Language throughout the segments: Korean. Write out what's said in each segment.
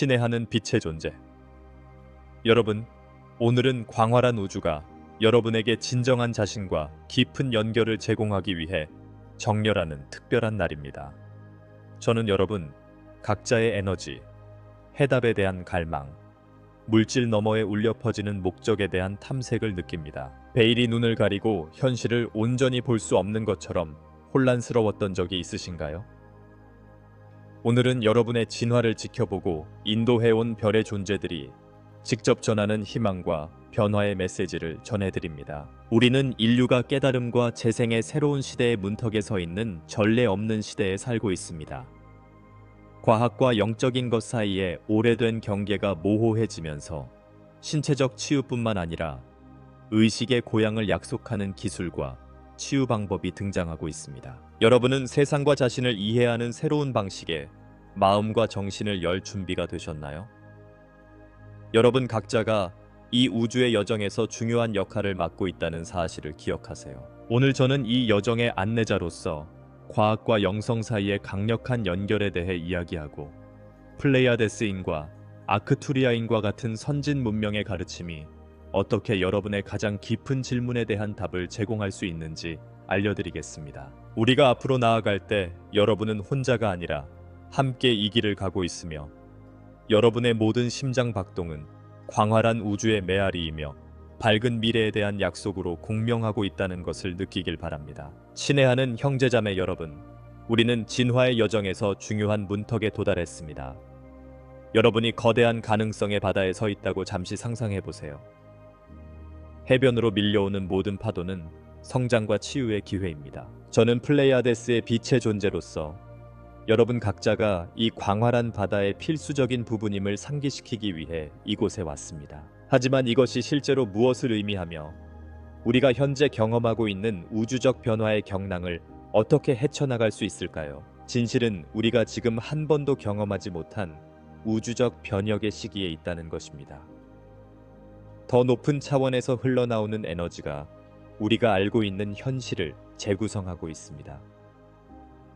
친애하는 빛의 존재. 여러분, 오늘은 광활한 우주가 여러분에게 진정한 자신과 깊은 연결을 제공하기 위해 정렬하는 특별한 날입니다. 저는 여러분, 각자의 에너지, 해답에 대한 갈망, 물질 너머에 울려 퍼지는 목적에 대한 탐색을 느낍니다. 베일이 눈을 가리고 현실을 온전히 볼 수 없는 것처럼 혼란스러웠던 적이 있으신가요? 오늘은 여러분의 진화를 지켜보고 인도해온 별의 존재들이 직접 전하는 희망과 변화의 메시지를 전해드립니다. 우리는 인류가 깨달음과 재생의 새로운 시대의 문턱에 서 있는 전례 없는 시대에 살고 있습니다. 과학과 영적인 것 사이에 오래된 경계가 모호해지면서 신체적 치유뿐만 아니라 의식의 고향을 약속하는 기술과 치유 방법이 등장하고 있습니다. 여러분은 세상과 자신을 이해하는 새로운 방식에 마음과 정신을 열 준비가 되셨나요? 여러분 각자가 이 우주의 여정에서 중요한 역할을 맡고 있다는 사실을 기억하세요. 오늘 저는 이 여정의 안내자로서 과학과 영성 사이의 강력한 연결에 대해 이야기하고 플레이아데스인과 아크투리아인과 같은 선진 문명의 가르침이 어떻게 여러분의 가장 깊은 질문에 대한 답을 제공할 수 있는지 알려드리겠습니다. 우리가 앞으로 나아갈 때 여러분은 혼자가 아니라 함께 이 길을 가고 있으며 여러분의 모든 심장 박동은 광활한 우주의 메아리이며 밝은 미래에 대한 약속으로 공명하고 있다는 것을 느끼길 바랍니다. 친애하는 형제자매 여러분, 우리는 진화의 여정에서 중요한 문턱에 도달했습니다. 여러분이 거대한 가능성의 바다에 서 있다고 잠시 상상해 보세요. 해변으로 밀려오는 모든 파도는 성장과 치유의 기회입니다. 저는 플레이아데스의 빛의 존재로서 여러분 각자가 이 광활한 바다의 필수적인 부분임을 상기시키기 위해 이곳에 왔습니다. 하지만 이것이 실제로 무엇을 의미하며 우리가 현재 경험하고 있는 우주적 변화의 경랑을 어떻게 헤쳐나갈 수 있을까요? 진실은 우리가 지금 한 번도 경험하지 못한 우주적 변혁의 시기에 있다는 것입니다. 더 높은 차원에서 흘러나오는 에너지가 우리가 알고 있는 현실을 재구성하고 있습니다.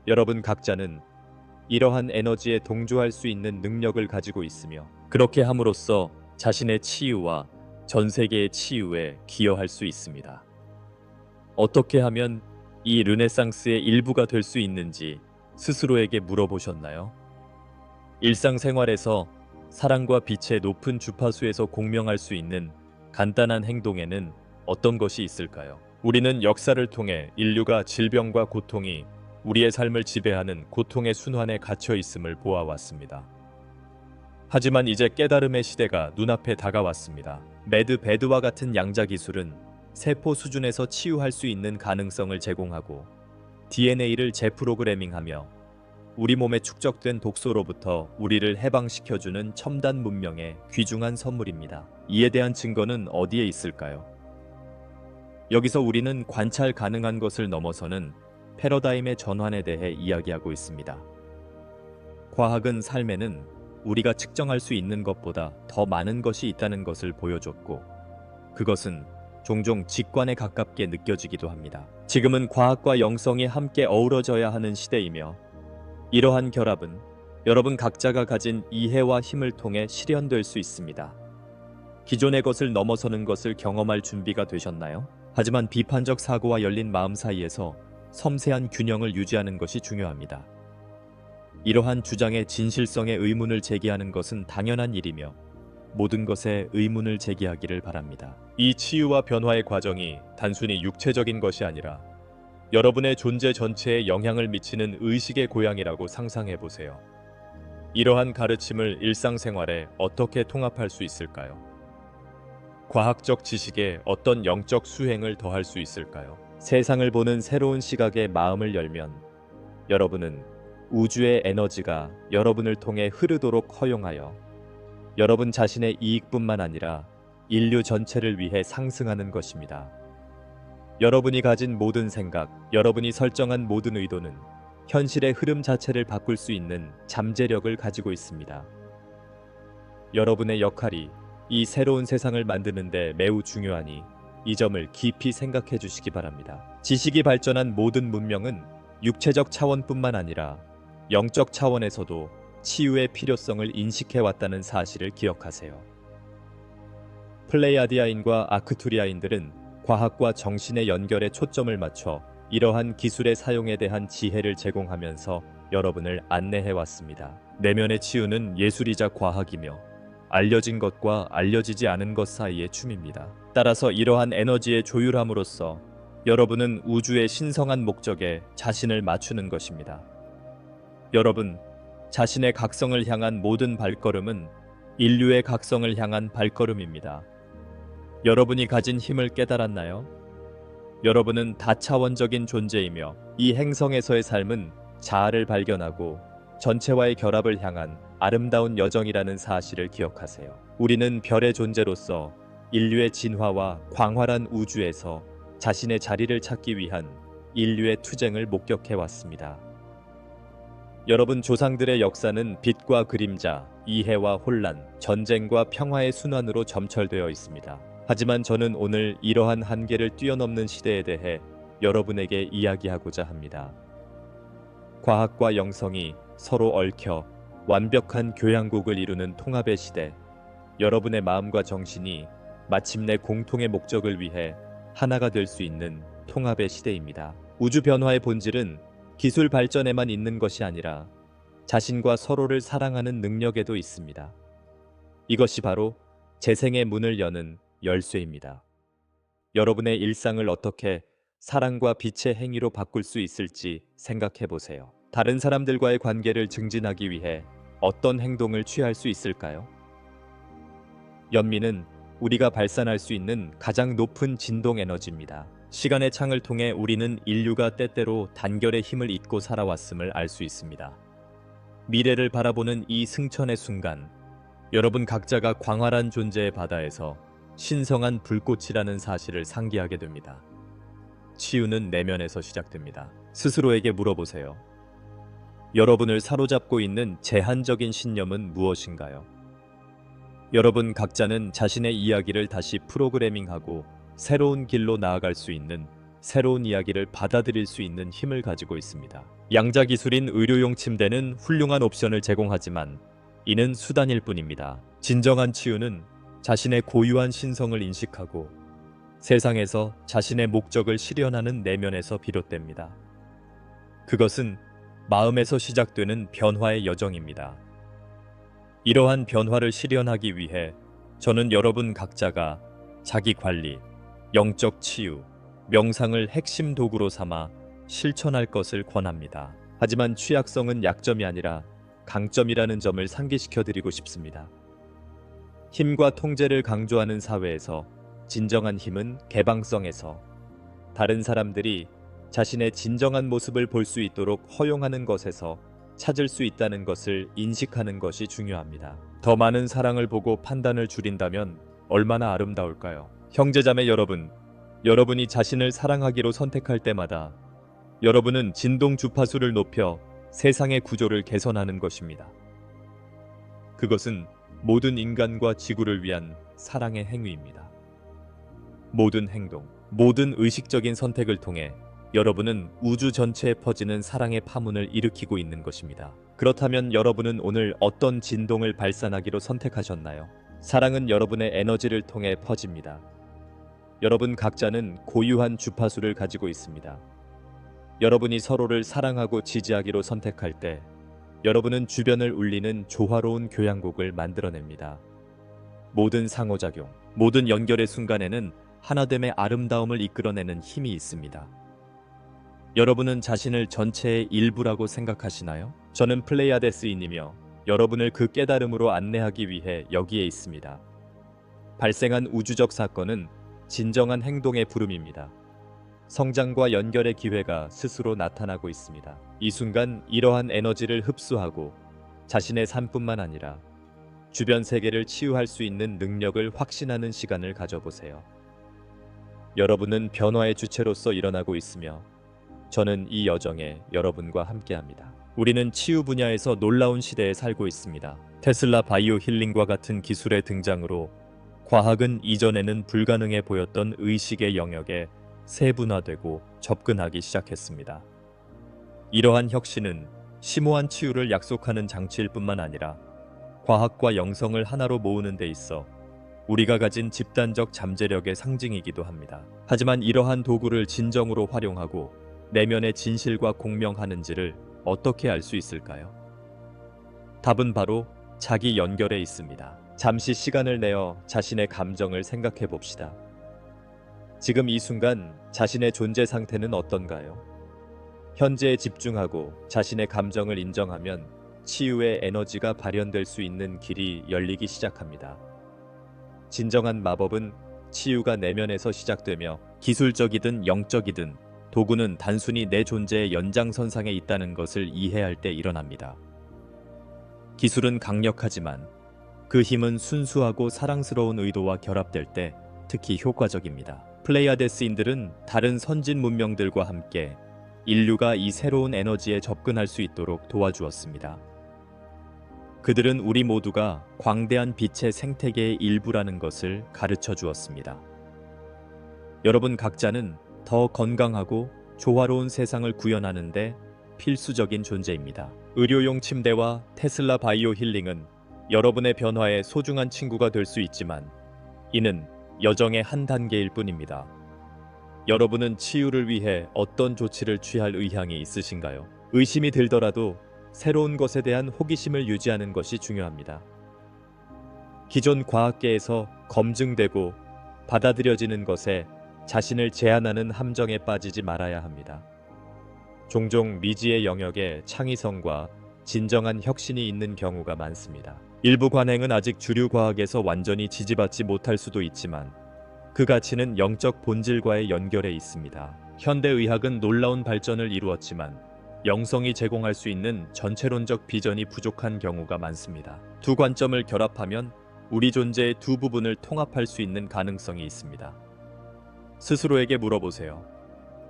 여러분 각자는 이러한 에너지에 동조할 수 있는 능력을 가지고 있으며 그렇게 함으로써 자신의 치유와 전 세계의 치유에 기여할 수 있습니다. 어떻게 하면 이 르네상스의 일부가 될 수 있는지 스스로에게 물어보셨나요? 일상생활에서 사랑과 빛의 높은 주파수에서 공명할 수 있는 간단한 행동에는 어떤 것이 있을까요? 우리는 역사를 통해 인류가 질병과 고통이 우리의 삶을 지배하는 고통의 순환에 갇혀 있음을 보아왔습니다. 하지만 이제 깨달음의 시대가 눈앞에 다가왔습니다. 매드베드와 같은 양자 기술은 세포 수준에서 치유할 수 있는 가능성을 제공하고 DNA를 재프로그래밍하며 우리 몸에 축적된 독소로부터 우리를 해방시켜주는 첨단 문명의 귀중한 선물입니다. 이에 대한 증거는 어디에 있을까요? 여기서 우리는 관찰 가능한 것을 넘어서는 패러다임의 전환에 대해 이야기하고 있습니다. 과학은 삶에는 우리가 측정할 수 있는 것보다 더 많은 것이 있다는 것을 보여줬고 그것은 종종 직관에 가깝게 느껴지기도 합니다. 지금은 과학과 영성이 함께 어우러져야 하는 시대이며 이러한 결합은 여러분 각자가 가진 이해와 힘을 통해 실현될 수 있습니다. 기존의 것을 넘어서는 것을 경험할 준비가 되셨나요? 하지만 비판적 사고와 열린 마음 사이에서 섬세한 균형을 유지하는 것이 중요합니다. 이러한 주장의 진실성에 의문을 제기하는 것은 당연한 일이며 모든 것에 의문을 제기하기를 바랍니다. 이 치유와 변화의 과정이 단순히 육체적인 것이 아니라 여러분의 존재 전체에 영향을 미치는 의식의 고향이라고 상상해 보세요. 이러한 가르침을 일상생활에 어떻게 통합할 수 있을까요? 과학적 지식에 어떤 영적 수행을 더할 수 있을까요? 세상을 보는 새로운 시각에 마음을 열면 여러분은 우주의 에너지가 여러분을 통해 흐르도록 허용하여 여러분 자신의 이익뿐만 아니라 인류 전체를 위해 상승하는 것입니다. 여러분이 가진 모든 생각, 여러분이 설정한 모든 의도는 현실의 흐름 자체를 바꿀 수 있는 잠재력을 가지고 있습니다. 여러분의 역할이 이 새로운 세상을 만드는 데 매우 중요하니 이 점을 깊이 생각해 주시기 바랍니다. 지식이 발전한 모든 문명은 육체적 차원뿐만 아니라 영적 차원에서도 치유의 필요성을 인식해 왔다는 사실을 기억하세요. 플레이아디아인과 아크투리아인들은 과학과 정신의 연결에 초점을 맞춰 이러한 기술의 사용에 대한 지혜를 제공하면서 여러분을 안내해 왔습니다. 내면의 치유는 예술이자 과학이며 알려진 것과 알려지지 않은 것 사이의 춤입니다. 따라서 이러한 에너지의 조율함으로써 여러분은 우주의 신성한 목적에 자신을 맞추는 것입니다. 여러분, 자신의 각성을 향한 모든 발걸음은 인류의 각성을 향한 발걸음입니다. 여러분이 가진 힘을 깨달았나요? 여러분은 다차원적인 존재이며 이 행성에서의 삶은 자아를 발견하고 전체와의 결합을 향한 아름다운 여정이라는 사실을 기억하세요. 우리는 별의 존재로서 인류의 진화와 광활한 우주에서 자신의 자리를 찾기 위한 인류의 투쟁을 목격해 왔습니다. 여러분 조상들의 역사는 빛과 그림자, 이해와 혼란, 전쟁과 평화의 순환으로 점철되어 있습니다. 하지만 저는 오늘 이러한 한계를 뛰어넘는 시대에 대해 여러분에게 이야기하고자 합니다. 과학과 영성이 서로 얽혀 완벽한 교양국을 이루는 통합의 시대, 여러분의 마음과 정신이 마침내 공통의 목적을 위해 하나가 될 수 있는 통합의 시대입니다. 우주 변화의 본질은 기술 발전에만 있는 것이 아니라 자신과 서로를 사랑하는 능력에도 있습니다. 이것이 바로 재생의 문을 여는 열쇠입니다. 여러분의 일상을 어떻게 사랑과 빛의 행위로 바꿀 수 있을지 생각해 보세요. 다른 사람들과의 관계를 증진하기 위해 어떤 행동을 취할 수 있을까요? 연민은 우리가 발산할 수 있는 가장 높은 진동 에너지입니다. 시간의 창을 통해 우리는 인류가 때때로 단결의 힘을 잊고 살아왔음을 알 수 있습니다. 미래를 바라보는 이 승천의 순간, 여러분 각자가 광활한 존재의 바다에서 신성한 불꽃이라는 사실을 상기하게 됩니다. 치유는 내면에서 시작됩니다. 스스로에게 물어보세요. 여러분을 사로잡고 있는 제한적인 신념은 무엇인가요? 여러분 각자는 자신의 이야기를 다시 프로그래밍하고 새로운 길로 나아갈 수 있는, 새로운 이야기를 받아들일 수 있는 힘을 가지고 있습니다. 양자 기술인 의료용 침대는 훌륭한 옵션을 제공하지만 이는 수단일 뿐입니다. 진정한 치유는 자신의 고유한 신성을 인식하고 세상에서 자신의 목적을 실현하는 내면에서 비롯됩니다. 그것은 마음에서 시작되는 변화의 여정입니다. 이러한 변화를 실현하기 위해 저는 여러분 각자가 자기 관리, 영적 치유, 명상을 핵심 도구로 삼아 실천할 것을 권합니다. 하지만 취약성은 약점이 아니라 강점이라는 점을 상기시켜 드리고 싶습니다. 힘과 통제를 강조하는 사회에서 진정한 힘은 개방성에서, 다른 사람들이 자신의 진정한 모습을 볼 수 있도록 허용하는 것에서 찾을 수 있다는 것을 인식하는 것이 중요합니다. 더 많은 사랑을 보고 판단을 줄인다면 얼마나 아름다울까요? 형제자매 여러분, 여러분이 자신을 사랑하기로 선택할 때마다 여러분은 진동 주파수를 높여 세상의 구조를 개선하는 것입니다. 그것은 모든 인간과 지구를 위한 사랑의 행위입니다. 모든 행동, 모든 의식적인 선택을 통해 여러분은 우주 전체에 퍼지는 사랑의 파문을 일으키고 있는 것입니다. 그렇다면 여러분은 오늘 어떤 진동을 발산하기로 선택하셨나요? 사랑은 여러분의 에너지를 통해 퍼집니다. 여러분 각자는 고유한 주파수를 가지고 있습니다. 여러분이 서로를 사랑하고 지지하기로 선택할 때 여러분은 주변을 울리는 조화로운 교향곡을 만들어냅니다. 모든 상호작용, 모든 연결의 순간에는 하나됨의 아름다움을 이끌어내는 힘이 있습니다. 여러분은 자신을 전체의 일부라고 생각하시나요? 저는 플레이아데스인이며 여러분을 그 깨달음으로 안내하기 위해 여기에 있습니다. 발생한 우주적 사건은 진정한 행동의 부름입니다. 성장과 연결의 기회가 스스로 나타나고 있습니다. 이 순간 이러한 에너지를 흡수하고 자신의 삶뿐만 아니라 주변 세계를 치유할 수 있는 능력을 확신하는 시간을 가져보세요. 여러분은 변화의 주체로서 일어나고 있으며 저는 이 여정에 여러분과 함께합니다. 우리는 치유 분야에서 놀라운 시대에 살고 있습니다. 테슬라 바이오 힐링과 같은 기술의 등장으로 과학은 이전에는 불가능해 보였던 의식의 영역에 세분화되고 접근하기 시작했습니다. 이러한 혁신은 심오한 치유를 약속하는 장치일 뿐만 아니라 과학과 영성을 하나로 모으는 데 있어 우리가 가진 집단적 잠재력의 상징이기도 합니다. 하지만 이러한 도구를 진정으로 활용하고 내면의 진실과 공명하는지를 어떻게 알 수 있을까요? 답은 바로 자기 연결에 있습니다. 잠시 시간을 내어 자신의 감정을 생각해 봅시다. 지금 이 순간 자신의 존재 상태는 어떤가요? 현재에 집중하고 자신의 감정을 인정하면 치유의 에너지가 발현될 수 있는 길이 열리기 시작합니다. 진정한 마법은 치유가 내면에서 시작되며 기술적이든 영적이든 도구는 단순히 내 존재의 연장선상에 있다는 것을 이해할 때 일어납니다. 기술은 강력하지만 그 힘은 순수하고 사랑스러운 의도와 결합될 때 특히 효과적입니다. 플레이아데스인들은 다른 선진 문명들과 함께 인류가 이 새로운 에너지에 접근할 수 있도록 도와주었습니다. 그들은 우리 모두가 광대한 빛의 생태계의 일부라는 것을 가르쳐 주었습니다. 여러분 각자는 더 건강하고 조화로운 세상을 구현하는데 필수적인 존재입니다. 의료용 침대와 테슬라 바이오 힐링은 여러분의 변화에 소중한 친구가 될 수 있지만 이는 여정의 한 단계일 뿐입니다. 여러분은 치유를 위해 어떤 조치를 취할 의향이 있으신가요? 의심이 들더라도 새로운 것에 대한 호기심을 유지하는 것이 중요합니다. 기존 과학계에서 검증되고 받아들여지는 것에 자신을 제한하는 함정에 빠지지 말아야 합니다. 종종 미지의 영역에 창의성과 진정한 혁신이 있는 경우가 많습니다. 일부 관행은 아직 주류 과학에서 완전히 지지받지 못할 수도 있지만 그 가치는 영적 본질과의 연결에 있습니다. 현대의학은 놀라운 발전을 이루었지만 영성이 제공할 수 있는 전체론적 비전이 부족한 경우가 많습니다. 두 관점을 결합하면 우리 존재의 두 부분을 통합할 수 있는 가능성이 있습니다. 스스로에게 물어보세요.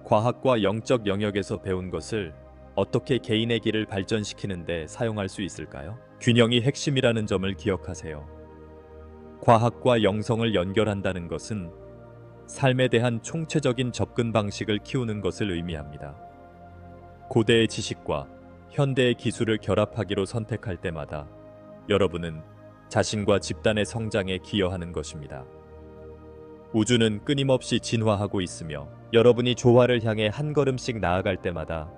과학과 영적 영역에서 배운 것을 어떻게 개인의 길을 발전시키는 데 사용할 수 있을까요? 균형이 핵심이라는 점을 기억하세요. 과학과 영성을 연결한다는 것은 삶에 대한 총체적인 접근 방식을 키우는 것을 의미합니다. 고대의 지식과 현대의 기술을 결합하기로 선택할 때마다 여러분은 자신과 집단의 성장에 기여하는 것입니다. 우주는 끊임없이 진화하고 있으며 여러분이 조화를 향해 한 걸음씩 나아갈 때마다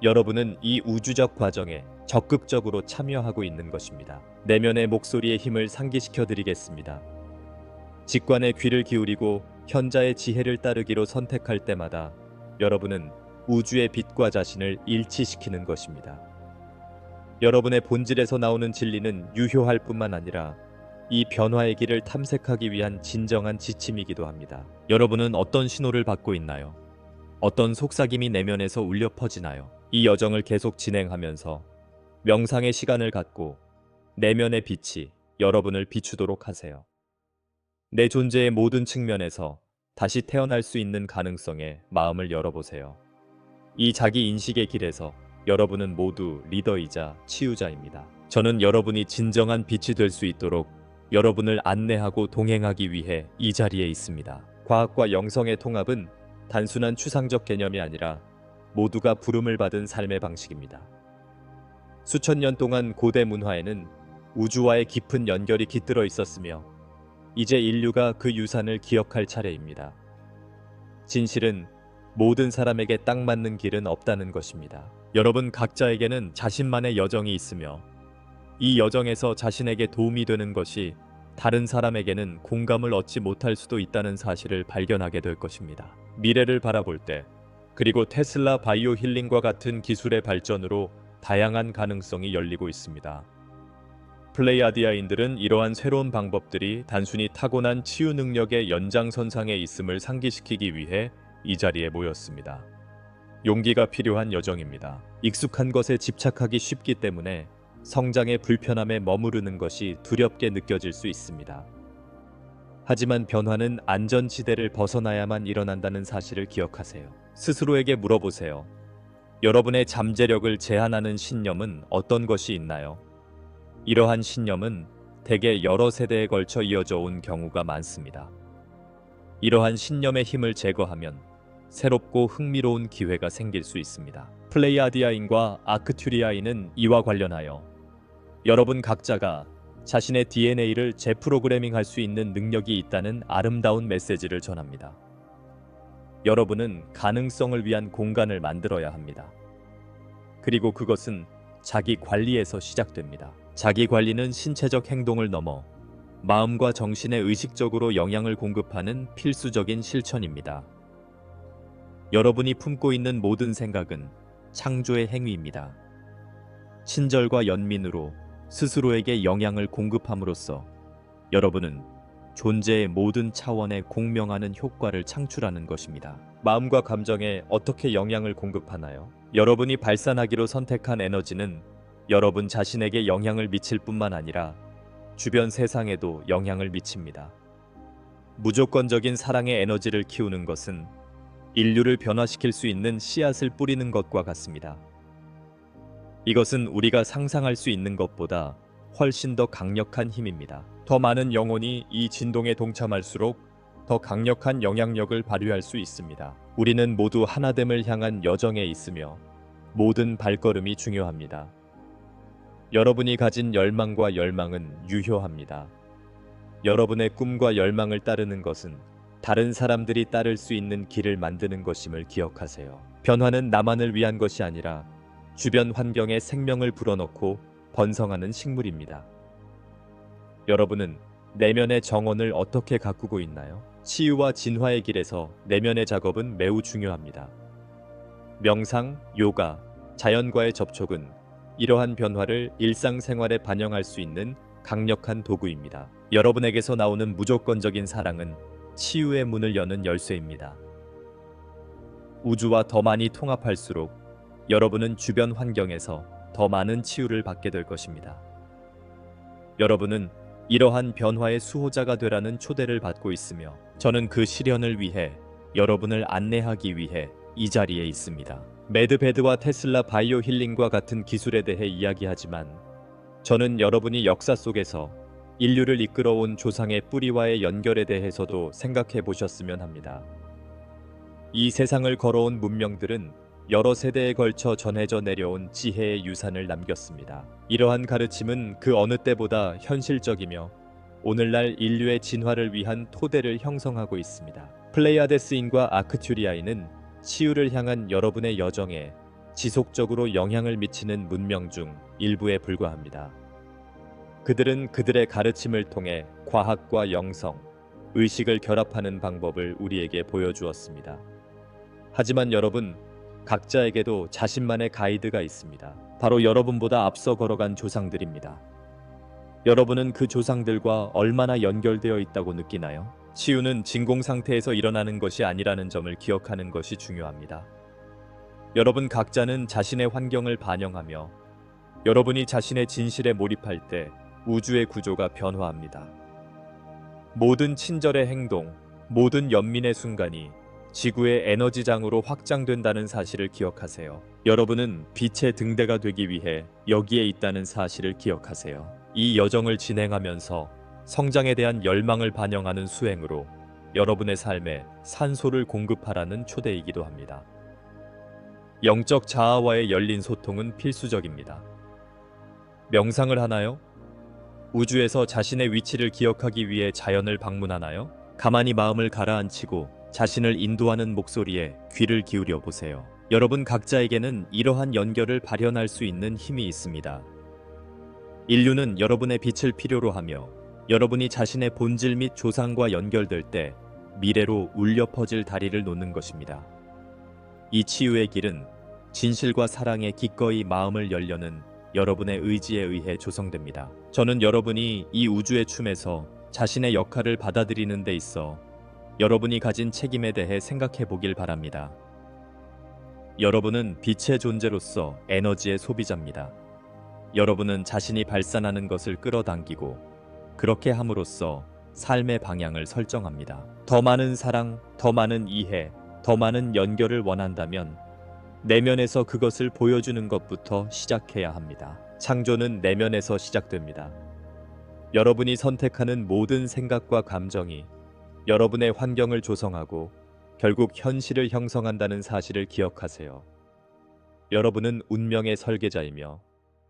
여러분은 이 우주적 과정에 적극적으로 참여하고 있는 것입니다. 내면의 목소리의 힘을 상기시켜 드리겠습니다. 직관의 귀를 기울이고 현자의 지혜를 따르기로 선택할 때마다 여러분은 우주의 빛과 자신을 일치시키는 것입니다. 여러분의 본질에서 나오는 진리는 유효할 뿐만 아니라 이 변화의 길을 탐색하기 위한 진정한 지침이기도 합니다. 여러분은 어떤 신호를 받고 있나요? 어떤 속삭임이 내면에서 울려 퍼지나요? 이 여정을 계속 진행하면서 명상의 시간을 갖고 내면의 빛이 여러분을 비추도록 하세요. 내 존재의 모든 측면에서 다시 태어날 수 있는 가능성에 마음을 열어보세요. 이 자기 인식의 길에서 여러분은 모두 리더이자 치유자입니다. 저는 여러분이 진정한 빛이 될 수 있도록 여러분을 안내하고 동행하기 위해 이 자리에 있습니다. 과학과 영성의 통합은 단순한 추상적 개념이 아니라 모두가 부름을 받은 삶의 방식입니다. 수천 년 동안 고대 문화에는 우주와의 깊은 연결이 깃들어 있었으며 이제 인류가 그 유산을 기억할 차례입니다. 진실은 모든 사람에게 딱 맞는 길은 없다는 것입니다. 여러분 각자에게는 자신만의 여정이 있으며 이 여정에서 자신에게 도움이 되는 것이 다른 사람에게는 공감을 얻지 못할 수도 있다는 사실을 발견하게 될 것입니다. 미래를 바라볼 때 그리고 테슬라 바이오 힐링과 같은 기술의 발전으로 다양한 가능성이 열리고 있습니다. 플레이아디아인들은 이러한 새로운 방법들이 단순히 타고난 치유 능력의 연장선상에 있음을 상기시키기 위해 이 자리에 모였습니다. 용기가 필요한 여정입니다. 익숙한 것에 집착하기 쉽기 때문에 성장의 불편함에 머무르는 것이 두렵게 느껴질 수 있습니다. 하지만 변화는 안전지대를 벗어나야만 일어난다는 사실을 기억하세요. 스스로에게 물어보세요. 여러분의 잠재력을 제한하는 신념은 어떤 것이 있나요? 이러한 신념은 대개 여러 세대에 걸쳐 이어져 온 경우가 많습니다. 이러한 신념의 힘을 제거하면 새롭고 흥미로운 기회가 생길 수 있습니다. 플레이아디아인과 아크튜리아인은 이와 관련하여 여러분 각자가 자신의 DNA를 재프로그래밍할 수 있는 능력이 있다는 아름다운 메시지를 전합니다. 여러분은 가능성을 위한 공간을 만들어야 합니다. 그리고 그것은 자기 관리에서 시작됩니다. 자기 관리는 신체적 행동을 넘어 마음과 정신에 의식적으로 영향을 공급하는 필수적인 실천입니다. 여러분이 품고 있는 모든 생각은 창조의 행위입니다. 친절과 연민으로 스스로에게 영향을 공급함으로써 여러분은 존재의 모든 차원에 공명하는 효과를 창출하는 것입니다. 마음과 감정에 어떻게 영향을 공급하나요? 여러분이 발산하기로 선택한 에너지는 여러분 자신에게 영향을 미칠 뿐만 아니라 주변 세상에도 영향을 미칩니다. 무조건적인 사랑의 에너지를 키우는 것은 인류를 변화시킬 수 있는 씨앗을 뿌리는 것과 같습니다. 이것은 우리가 상상할 수 있는 것보다 훨씬 더 강력한 힘입니다. 더 많은 영혼이 이 진동에 동참할수록 더 강력한 영향력을 발휘할 수 있습니다. 우리는 모두 하나됨을 향한 여정에 있으며 모든 발걸음이 중요합니다. 여러분이 가진 열망과 열망은 유효합니다. 여러분의 꿈과 열망을 따르는 것은 다른 사람들이 따를 수 있는 길을 만드는 것임을 기억하세요. 변화는 나만을 위한 것이 아니라 주변 환경에 생명을 불어넣고 번성하는 식물입니다. 여러분은 내면의 정원을 어떻게 가꾸고 있나요? 치유와 진화의 길에서 내면의 작업은 매우 중요합니다. 명상, 요가, 자연과의 접촉은 이러한 변화를 일상생활에 반영할 수 있는 강력한 도구입니다. 여러분에게서 나오는 무조건적인 사랑은 치유의 문을 여는 열쇠입니다. 우주와 더 많이 통합할수록 여러분은 주변 환경에서 더 많은 치유를 받게 될 것입니다. 여러분은 이러한 변화의 수호자가 되라는 초대를 받고 있으며 저는 그 실현을 위해 여러분을 안내하기 위해 이 자리에 있습니다. 매드베드와 테슬라 바이오 힐링과 같은 기술에 대해 이야기하지만 저는 여러분이 역사 속에서 인류를 이끌어온 조상의 뿌리와의 연결에 대해서도 생각해 보셨으면 합니다. 이 세상을 걸어온 문명들은 여러 세대에 걸쳐 전해져 내려온 지혜의 유산을 남겼습니다. 이러한 가르침은 그 어느 때보다 현실적이며 오늘날 인류의 진화를 위한 토대를 형성하고 있습니다. 플레이아데스인과 아크튜리아인은 치유를 향한 여러분의 여정에 지속적으로 영향을 미치는 문명 중 일부에 불과합니다. 그들은 그들의 가르침을 통해 과학과 영성, 의식을 결합하는 방법을 우리에게 보여주었습니다. 하지만 여러분, 각자에게도 자신만의 가이드가 있습니다. 바로 여러분보다 앞서 걸어간 조상들입니다. 여러분은 그 조상들과 얼마나 연결되어 있다고 느끼나요? 치유는 진공 상태에서 일어나는 것이 아니라는 점을 기억하는 것이 중요합니다. 여러분 각자는 자신의 환경을 반영하며 여러분이 자신의 진실에 몰입할 때 우주의 구조가 변화합니다. 모든 친절의 행동, 모든 연민의 순간이 지구의 에너지장으로 확장된다는 사실을 기억하세요. 여러분은 빛의 등대가 되기 위해 여기에 있다는 사실을 기억하세요. 이 여정을 진행하면서 성장에 대한 열망을 반영하는 수행으로 여러분의 삶에 산소를 공급하라는 초대이기도 합니다. 영적 자아와의 열린 소통은 필수적입니다. 명상을 하나요? 우주에서 자신의 위치를 기억하기 위해 자연을 방문하나요? 가만히 마음을 가라앉히고 자신을 인도하는 목소리에 귀를 기울여 보세요. 여러분 각자에게는 이러한 연결을 발현할 수 있는 힘이 있습니다. 인류는 여러분의 빛을 필요로 하며 여러분이 자신의 본질 및 조상과 연결될 때 미래로 울려 퍼질 다리를 놓는 것입니다. 이 치유의 길은 진실과 사랑에 기꺼이 마음을 열려는 여러분의 의지에 의해 조성됩니다. 저는 여러분이 이 우주의 춤에서 자신의 역할을 받아들이는 데 있어 여러분이 가진 책임에 대해 생각해 보길 바랍니다. 여러분은 빛의 존재로서 에너지의 소비자입니다. 여러분은 자신이 발산하는 것을 끌어당기고 그렇게 함으로써 삶의 방향을 설정합니다. 더 많은 사랑, 더 많은 이해, 더 많은 연결을 원한다면 내면에서 그것을 보여주는 것부터 시작해야 합니다. 창조는 내면에서 시작됩니다. 여러분이 선택하는 모든 생각과 감정이 여러분의 환경을 조성하고 결국 현실을 형성한다는 사실을 기억하세요. 여러분은 운명의 설계자이며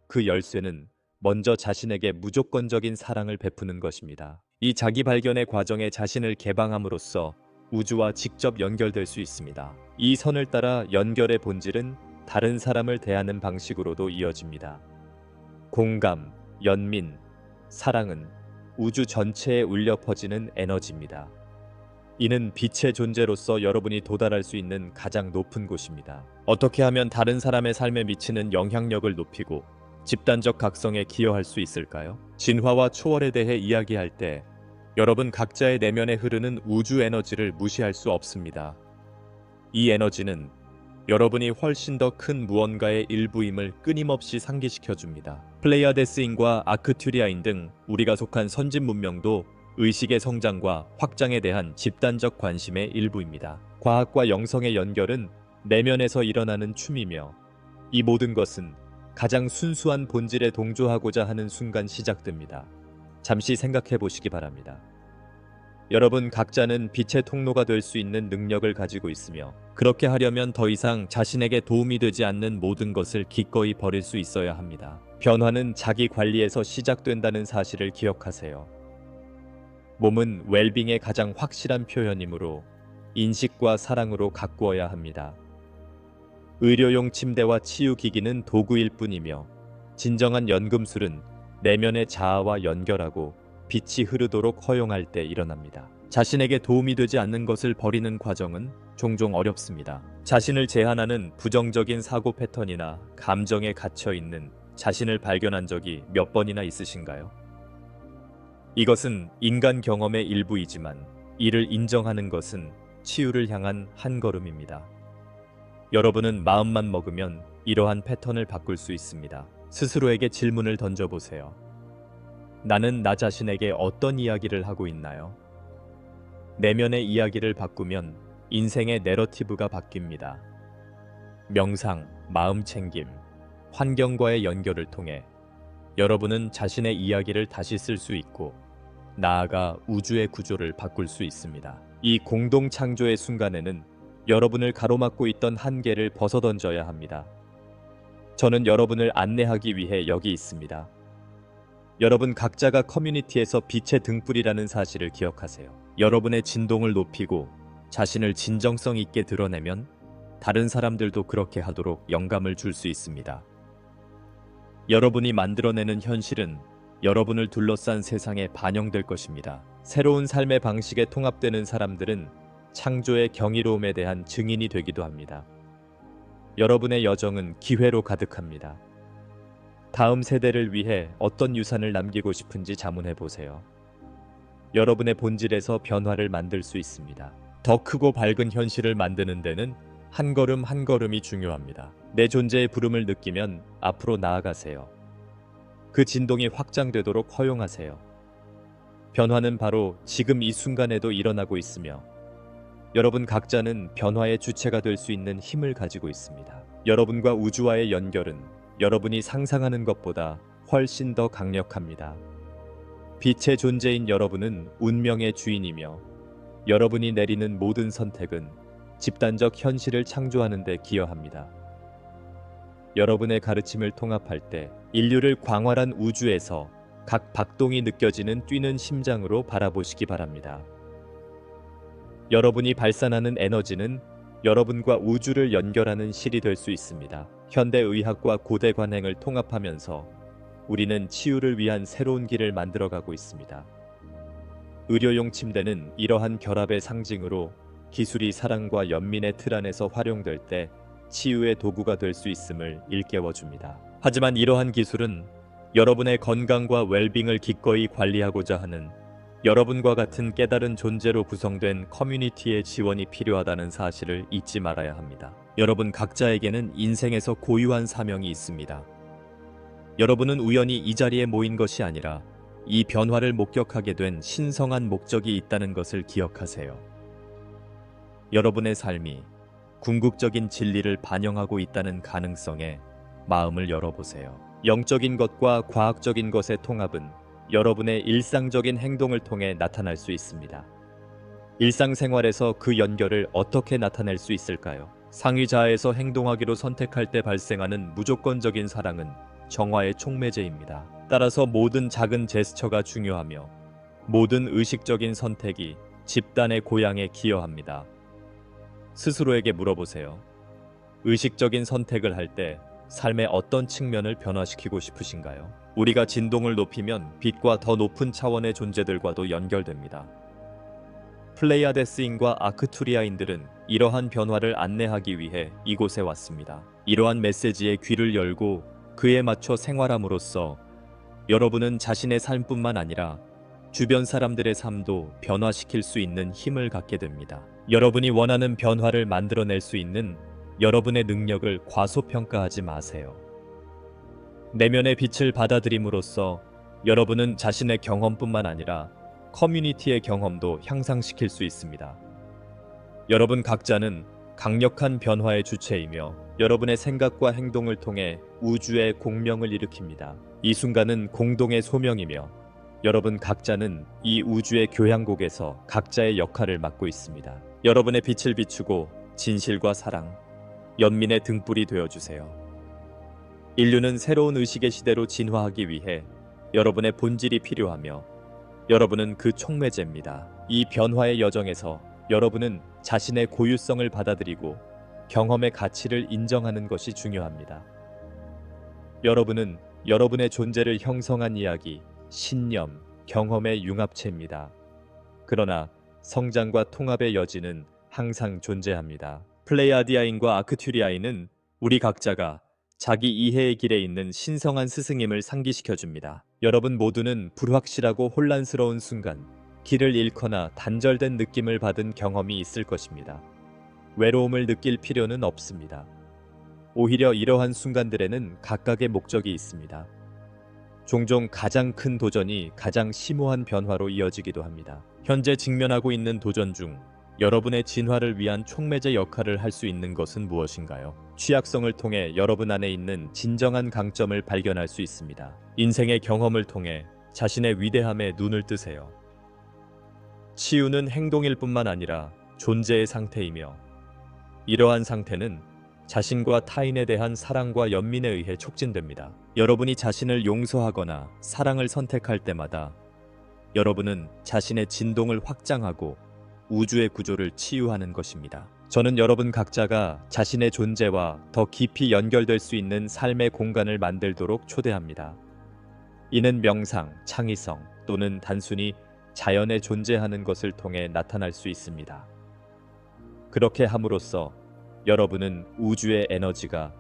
그 열쇠는 먼저 자신에게 무조건적인 사랑을 베푸는 것입니다. 이 자기 발견의 과정에 자신을 개방함으로써 우주와 직접 연결될 수 있습니다. 이 선을 따라 연결의 본질은 다른 사람을 대하는 방식으로도 이어집니다. 공감, 연민, 사랑은 우주 전체에 울려 퍼지는 에너지입니다. 이는 빛의 존재로서 여러분이 도달할 수 있는 가장 높은 곳입니다. 어떻게 하면 다른 사람의 삶에 미치는 영향력을 높이고 집단적 각성에 기여할 수 있을까요? 진화와 초월에 대해 이야기할 때 여러분 각자의 내면에 흐르는 우주 에너지를 무시할 수 없습니다. 이 에너지는 여러분이 훨씬 더 큰 무언가의 일부임을 끊임없이 상기시켜줍니다. 플레이아데스인과 아크투리아인 등 우리가 속한 선진 문명도 의식의 성장과 확장에 대한 집단적 관심의 일부입니다. 과학과 영성의 연결은 내면에서 일어나는 춤이며 이 모든 것은 가장 순수한 본질에 동조하고자 하는 순간 시작됩니다. 잠시 생각해 보시기 바랍니다. 여러분 각자는 빛의 통로가 될 수 있는 능력을 가지고 있으며 그렇게 하려면 더 이상 자신에게 도움이 되지 않는 모든 것을 기꺼이 버릴 수 있어야 합니다. 변화는 자기 관리에서 시작된다는 사실을 기억하세요. 몸은 웰빙의 가장 확실한 표현이므로 인식과 사랑으로 가꾸어야 합니다. 의료용 침대와 치유기기는 도구일 뿐이며 진정한 연금술은 내면의 자아와 연결하고 빛이 흐르도록 허용할 때 일어납니다. 자신에게 도움이 되지 않는 것을 버리는 과정은 종종 어렵습니다. 자신을 제한하는 부정적인 사고 패턴이나 감정에 갇혀 있는 자신을 발견한 적이 몇 번이나 있으신가요? 이것은 인간 경험의 일부이지만 이를 인정하는 것은 치유를 향한 한 걸음입니다. 여러분은 마음만 먹으면 이러한 패턴을 바꿀 수 있습니다. 스스로에게 질문을 던져보세요. 나는 나 자신에게 어떤 이야기를 하고 있나요? 내면의 이야기를 바꾸면 인생의 내러티브가 바뀝니다. 명상, 마음챙김, 환경과의 연결을 통해 여러분은 자신의 이야기를 다시 쓸 수 있고 나아가 우주의 구조를 바꿀 수 있습니다. 이 공동 창조의 순간에는 여러분을 가로막고 있던 한계를 벗어던져야 합니다. 저는 여러분을 안내하기 위해 여기 있습니다. 여러분 각자가 커뮤니티에서 빛의 등불이라는 사실을 기억하세요. 여러분의 진동을 높이고 자신을 진정성 있게 드러내면 다른 사람들도 그렇게 하도록 영감을 줄 수 있습니다. 여러분이 만들어내는 현실은 여러분을 둘러싼 세상에 반영될 것입니다. 새로운 삶의 방식에 통합되는 사람들은 창조의 경이로움에 대한 증인이 되기도 합니다. 여러분의 여정은 기회로 가득합니다. 다음 세대를 위해 어떤 유산을 남기고 싶은지 자문해 보세요. 여러분의 본질에서 변화를 만들 수 있습니다. 더 크고 밝은 현실을 만드는 데는 한 걸음 한 걸음이 중요합니다. 내 존재의 부름을 느끼면 앞으로 나아가세요. 그 진동이 확장되도록 허용하세요. 변화는 바로 지금 이 순간에도 일어나고 있으며 여러분 각자는 변화의 주체가 될 수 있는 힘을 가지고 있습니다. 여러분과 우주와의 연결은 여러분이 상상하는 것보다 훨씬 더 강력합니다. 빛의 존재인 여러분은 운명의 주인이며 여러분이 내리는 모든 선택은 집단적 현실을 창조하는 데 기여합니다. 여러분의 가르침을 통합할 때 인류를 광활한 우주에서 각 박동이 느껴지는 뛰는 심장으로 바라보시기 바랍니다. 여러분이 발산하는 에너지는 여러분과 우주를 연결하는 실이 될 수 있습니다. 현대의학과 고대 관행을 통합하면서 우리는 치유를 위한 새로운 길을 만들어가고 있습니다. 의료용 침대는 이러한 결합의 상징으로 기술이 사랑과 연민의 틀 안에서 활용될 때 치유의 도구가 될 수 있음을 일깨워줍니다. 하지만 이러한 기술은 여러분의 건강과 웰빙을 기꺼이 관리하고자 하는 여러분과 같은 깨달은 존재로 구성된 커뮤니티의 지원이 필요하다는 사실을 잊지 말아야 합니다. 여러분 각자에게는 인생에서 고유한 사명이 있습니다. 여러분은 우연히 이 자리에 모인 것이 아니라 이 변화를 목격하게 된 신성한 목적이 있다는 것을 기억하세요. 여러분의 삶이 궁극적인 진리를 반영하고 있다는 가능성에 마음을 열어보세요. 영적인 것과 과학적인 것의 통합은 여러분의 일상적인 행동을 통해 나타날 수 있습니다. 일상생활에서 그 연결을 어떻게 나타낼 수 있을까요? 상위자에서 행동하기로 선택할 때 발생하는 무조건적인 사랑은 정화의 촉매제입니다. 따라서 모든 작은 제스처가 중요하며 모든 의식적인 선택이 집단의 고양에 기여합니다. 스스로에게 물어보세요. 의식적인 선택을 할 때 삶의 어떤 측면을 변화시키고 싶으신가요? 우리가 진동을 높이면 빛과 더 높은 차원의 존재들과도 연결됩니다. 플레이아데스인과 아크투리아인들은 이러한 변화를 안내하기 위해 이곳에 왔습니다. 이러한 메시지에 귀를 열고 그에 맞춰 생활함으로써 여러분은 자신의 삶뿐만 아니라 주변 사람들의 삶도 변화시킬 수 있는 힘을 갖게 됩니다. 여러분이 원하는 변화를 만들어낼 수 있는 여러분의 능력을 과소평가하지 마세요. 내면의 빛을 받아들임으로써 여러분은 자신의 경험뿐만 아니라 커뮤니티의 경험도 향상시킬 수 있습니다. 여러분 각자는 강력한 변화의 주체이며 여러분의 생각과 행동을 통해 우주의 공명을 일으킵니다. 이 순간은 공동의 소명이며 여러분 각자는 이 우주의 교향곡에서 각자의 역할을 맡고 있습니다. 여러분의 빛을 비추고 진실과 사랑, 연민의 등불이 되어주세요. 인류는 새로운 의식의 시대로 진화하기 위해 여러분의 본질이 필요하며 여러분은 그 촉매제입니다. 이 변화의 여정에서 여러분은 자신의 고유성을 받아들이고 경험의 가치를 인정하는 것이 중요합니다. 여러분은 여러분의 존재를 형성한 이야기, 신념, 경험의 융합체입니다. 그러나 성장과 통합의 여지는 항상 존재합니다. 플레이아디아인과 아크투리아인은 우리 각자가 자기 이해의 길에 있는 신성한 스승임을 상기시켜줍니다. 여러분 모두는 불확실하고 혼란스러운 순간, 길을 잃거나 단절된 느낌을 받은 경험이 있을 것입니다. 외로움을 느낄 필요는 없습니다. 오히려 이러한 순간들에는 각각의 목적이 있습니다. 종종 가장 큰 도전이 가장 심오한 변화로 이어지기도 합니다. 현재 직면하고 있는 도전 중 여러분의 진화를 위한 촉매제 역할을 할 수 있는 것은 무엇인가요? 취약성을 통해 여러분 안에 있는 진정한 강점을 발견할 수 있습니다. 인생의 경험을 통해 자신의 위대함에 눈을 뜨세요. 치유는 행동일 뿐만 아니라 존재의 상태이며 이러한 상태는 자신과 타인에 대한 사랑과 연민에 의해 촉진됩니다. 여러분이 자신을 용서하거나 사랑을 선택할 때마다 여러분은 자신의 진동을 확장하고 우주의 구조를 치유하는 것입니다. 저는 여러분 각자가 자신의 존재와 더 깊이 연결될 수 있는 삶의 공간을 만들도록 초대합니다. 이는 명상, 창의성 또는 단순히 자연에 존재하는 것을 통해 나타날 수 있습니다. 그렇게 함으로써 여러분은 우주의 에너지가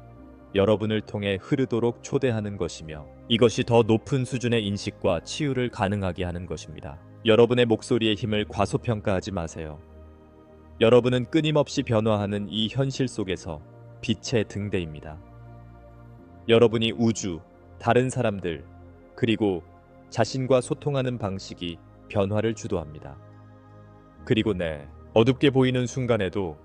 여러분을 통해 흐르도록 초대하는 것이며 이것이 더 높은 수준의 인식과 치유를 가능하게 하는 것입니다. 여러분의 목소리의 힘을 과소평가하지 마세요. 여러분은 끊임없이 변화하는 이 현실 속에서 빛의 등대입니다. 여러분이 우주, 다른 사람들, 그리고 자신과 소통하는 방식이 변화를 주도합니다. 그리고 어둡게 보이는 순간에도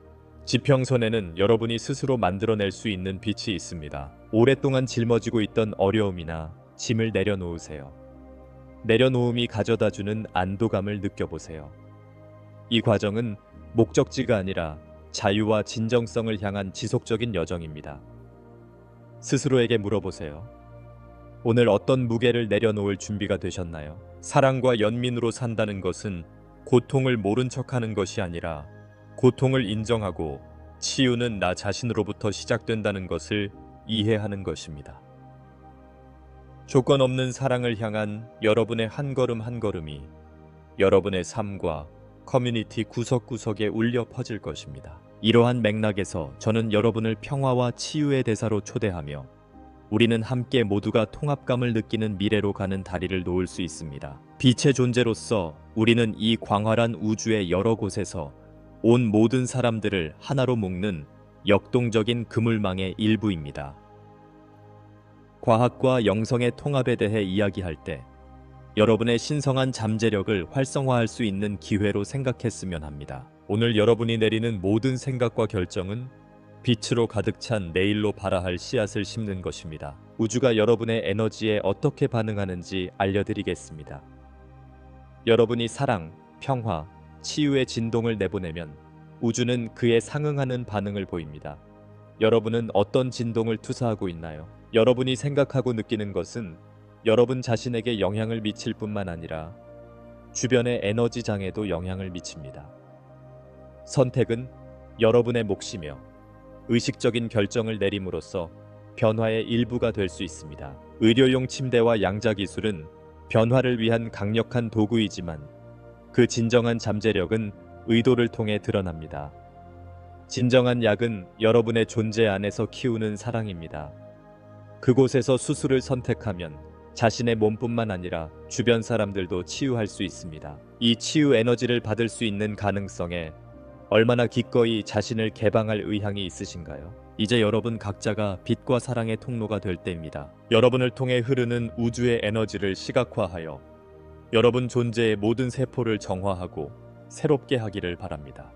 지평선에는 여러분이 스스로 만들어낼 수 있는 빛이 있습니다. 오랫동안 짊어지고 있던 어려움이나 짐을 내려놓으세요. 내려놓음이 가져다주는 안도감을 느껴보세요. 이 과정은 목적지가 아니라 자유와 진정성을 향한 지속적인 여정입니다. 스스로에게 물어보세요. 오늘 어떤 무게를 내려놓을 준비가 되셨나요? 사랑과 연민으로 산다는 것은 고통을 모른 척하는 것이 아니라 고통을 인정하고 치유는 나 자신으로부터 시작된다는 것을 이해하는 것입니다. 조건 없는 사랑을 향한 여러분의 한 걸음 한 걸음이 여러분의 삶과 커뮤니티 구석구석에 울려 퍼질 것입니다. 이러한 맥락에서 저는 여러분을 평화와 치유의 대사로 초대하며 우리는 함께 모두가 통합감을 느끼는 미래로 가는 다리를 놓을 수 있습니다. 빛의 존재로서 우리는 이 광활한 우주의 여러 곳에서 온 모든 사람들을 하나로 묶는 역동적인 그물망의 일부입니다. 과학과 영성의 통합에 대해 이야기할 때 여러분의 신성한 잠재력을 활성화할 수 있는 기회로 생각했으면 합니다. 오늘 여러분이 내리는 모든 생각과 결정은 빛으로 가득 찬 내일로 발아할 씨앗을 심는 것입니다. 우주가 여러분의 에너지에 어떻게 반응하는지 알려드리겠습니다. 여러분이 사랑, 평화, 치유의 진동을 내보내면 우주는 그에 상응하는 반응을 보입니다. 여러분은 어떤 진동을 투사하고 있나요? 여러분이 생각하고 느끼는 것은 여러분 자신에게 영향을 미칠 뿐만 아니라 주변의 에너지장에도 영향을 미칩니다. 선택은 여러분의 몫이며 의식적인 결정을 내림으로써 변화의 일부가 될 수 있습니다. 의료용 침대와 양자 기술은 변화를 위한 강력한 도구이지만 그 진정한 잠재력은 의도를 통해 드러납니다. 진정한 약은 여러분의 존재 안에서 키우는 사랑입니다. 그곳에서 수술을 선택하면 자신의 몸뿐만 아니라 주변 사람들도 치유할 수 있습니다. 이 치유 에너지를 받을 수 있는 가능성에 얼마나 기꺼이 자신을 개방할 의향이 있으신가요? 이제 여러분 각자가 빛과 사랑의 통로가 될 때입니다. 여러분을 통해 흐르는 우주의 에너지를 시각화하여 여러분 존재의 모든 세포를 정화하고 새롭게 하기를 바랍니다.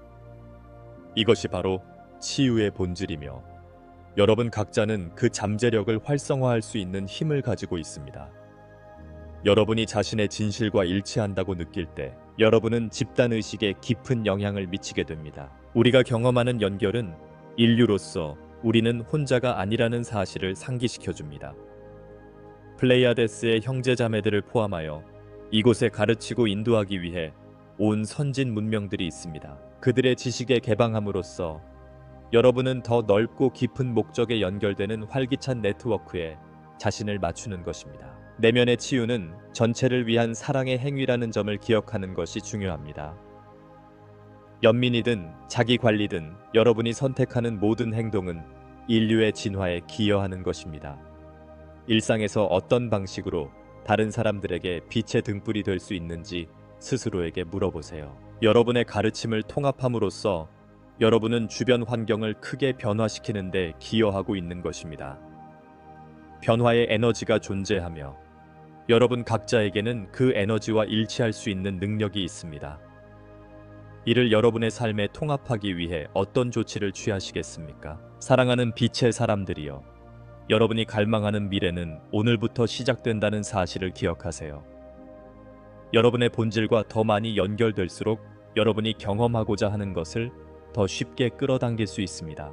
이것이 바로 치유의 본질이며 여러분 각자는 그 잠재력을 활성화할 수 있는 힘을 가지고 있습니다. 여러분이 자신의 진실과 일치한다고 느낄 때 여러분은 집단의식에 깊은 영향을 미치게 됩니다. 우리가 경험하는 연결은 인류로서 우리는 혼자가 아니라는 사실을 상기시켜줍니다. 플레이아데스의 형제자매들을 포함하여 이곳에 가르치고 인도하기 위해 온 선진 문명들이 있습니다. 그들의 지식에 개방함으로써 여러분은 더 넓고 깊은 목적에 연결되는 활기찬 네트워크에 자신을 맞추는 것입니다. 내면의 치유는 전체를 위한 사랑의 행위라는 점을 기억하는 것이 중요합니다. 연민이든 자기 관리든 여러분이 선택하는 모든 행동은 인류의 진화에 기여하는 것입니다. 일상에서 어떤 방식으로 다른 사람들에게 빛의 등불이 될 수 있는지 스스로에게 물어보세요. 여러분의 가르침을 통합함으로써 여러분은 주변 환경을 크게 변화시키는 데 기여하고 있는 것입니다. 변화의 에너지가 존재하며 여러분 각자에게는 그 에너지와 일치할 수 있는 능력이 있습니다. 이를 여러분의 삶에 통합하기 위해 어떤 조치를 취하시겠습니까? 사랑하는 빛의 사람들이여, 여러분이 갈망하는 미래는 오늘부터 시작된다는 사실을 기억하세요. 여러분의 본질과 더 많이 연결될수록 여러분이 경험하고자 하는 것을 더 쉽게 끌어당길 수 있습니다.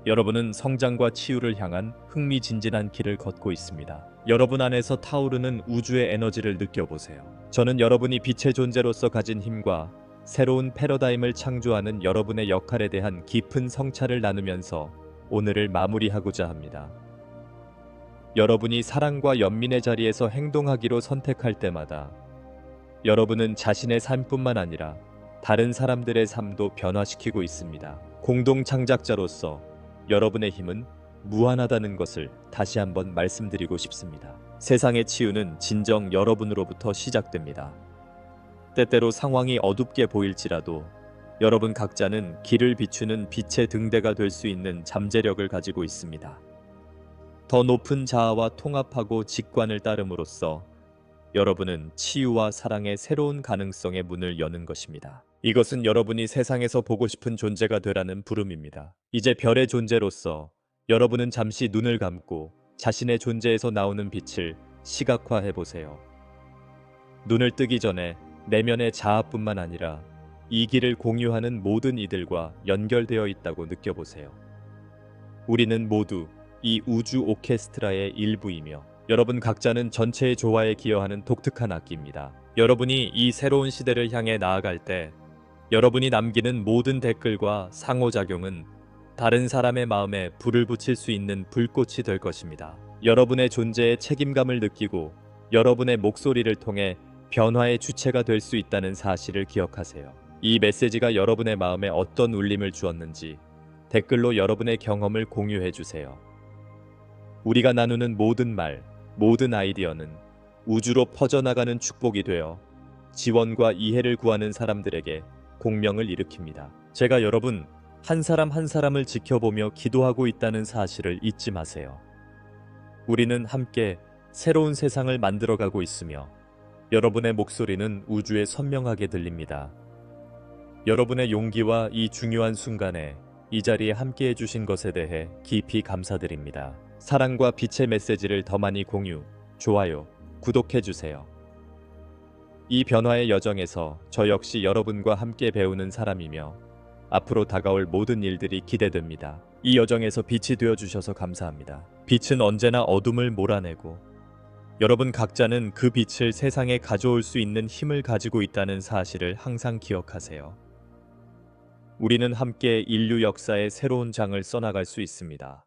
여러분은 성장과 치유를 향한 흥미진진한 길을 걷고 있습니다. 여러분 안에서 타오르는 우주의 에너지를 느껴보세요. 저는 여러분이 빛의 존재로서 가진 힘과 새로운 패러다임을 창조하는 여러분의 역할에 대한 깊은 성찰을 나누면서 오늘을 마무리하고자 합니다. 여러분이 사랑과 연민의 자리에서 행동하기로 선택할 때마다 여러분은 자신의 삶뿐만 아니라 다른 사람들의 삶도 변화시키고 있습니다. 공동 창작자로서 여러분의 힘은 무한하다는 것을 다시 한번 말씀드리고 싶습니다. 세상의 치유는 진정 여러분으로부터 시작됩니다. 때때로 상황이 어둡게 보일지라도 여러분 각자는 길을 비추는 빛의 등대가 될 수 있는 잠재력을 가지고 있습니다. 더 높은 자아와 통합하고 직관을 따름으로써 여러분은 치유와 사랑의 새로운 가능성의 문을 여는 것입니다. 이것은 여러분이 세상에서 보고 싶은 존재가 되라는 부름입니다. 이제 별의 존재로서 여러분은 잠시 눈을 감고 자신의 존재에서 나오는 빛을 시각화해 보세요. 눈을 뜨기 전에 내면의 자아뿐만 아니라 이 길을 공유하는 모든 이들과 연결되어 있다고 느껴보세요. 우리는 모두 이 우주 오케스트라의 일부이며 여러분 각자는 전체의 조화에 기여하는 독특한 악기입니다. 여러분이 이 새로운 시대를 향해 나아갈 때 여러분이 남기는 모든 댓글과 상호작용은 다른 사람의 마음에 불을 붙일 수 있는 불꽃이 될 것입니다. 여러분의 존재에 책임감을 느끼고 여러분의 목소리를 통해 변화의 주체가 될 수 있다는 사실을 기억하세요. 이 메시지가 여러분의 마음에 어떤 울림을 주었는지 댓글로 여러분의 경험을 공유해 주세요. 우리가 나누는 모든 말, 모든 아이디어는 우주로 퍼져나가는 축복이 되어 지원과 이해를 구하는 사람들에게 공명을 일으킵니다. 제가 여러분 한 사람 한 사람을 지켜보며 기도하고 있다는 사실을 잊지 마세요. 우리는 함께 새로운 세상을 만들어가고 있으며 여러분의 목소리는 우주에 선명하게 들립니다. 여러분의 용기와 이 중요한 순간에 이 자리에 함께해 주신 것에 대해 깊이 감사드립니다. 사랑과 빛의 메시지를 더 많이 공유, 좋아요, 구독해 주세요. 이 변화의 여정에서 저 역시 여러분과 함께 배우는 사람이며 앞으로 다가올 모든 일들이 기대됩니다. 이 여정에서 빛이 되어 주셔서 감사합니다. 빛은 언제나 어둠을 몰아내고 여러분 각자는 그 빛을 세상에 가져올 수 있는 힘을 가지고 있다는 사실을 항상 기억하세요. 우리는 함께 인류 역사의 새로운 장을 써나갈 수 있습니다.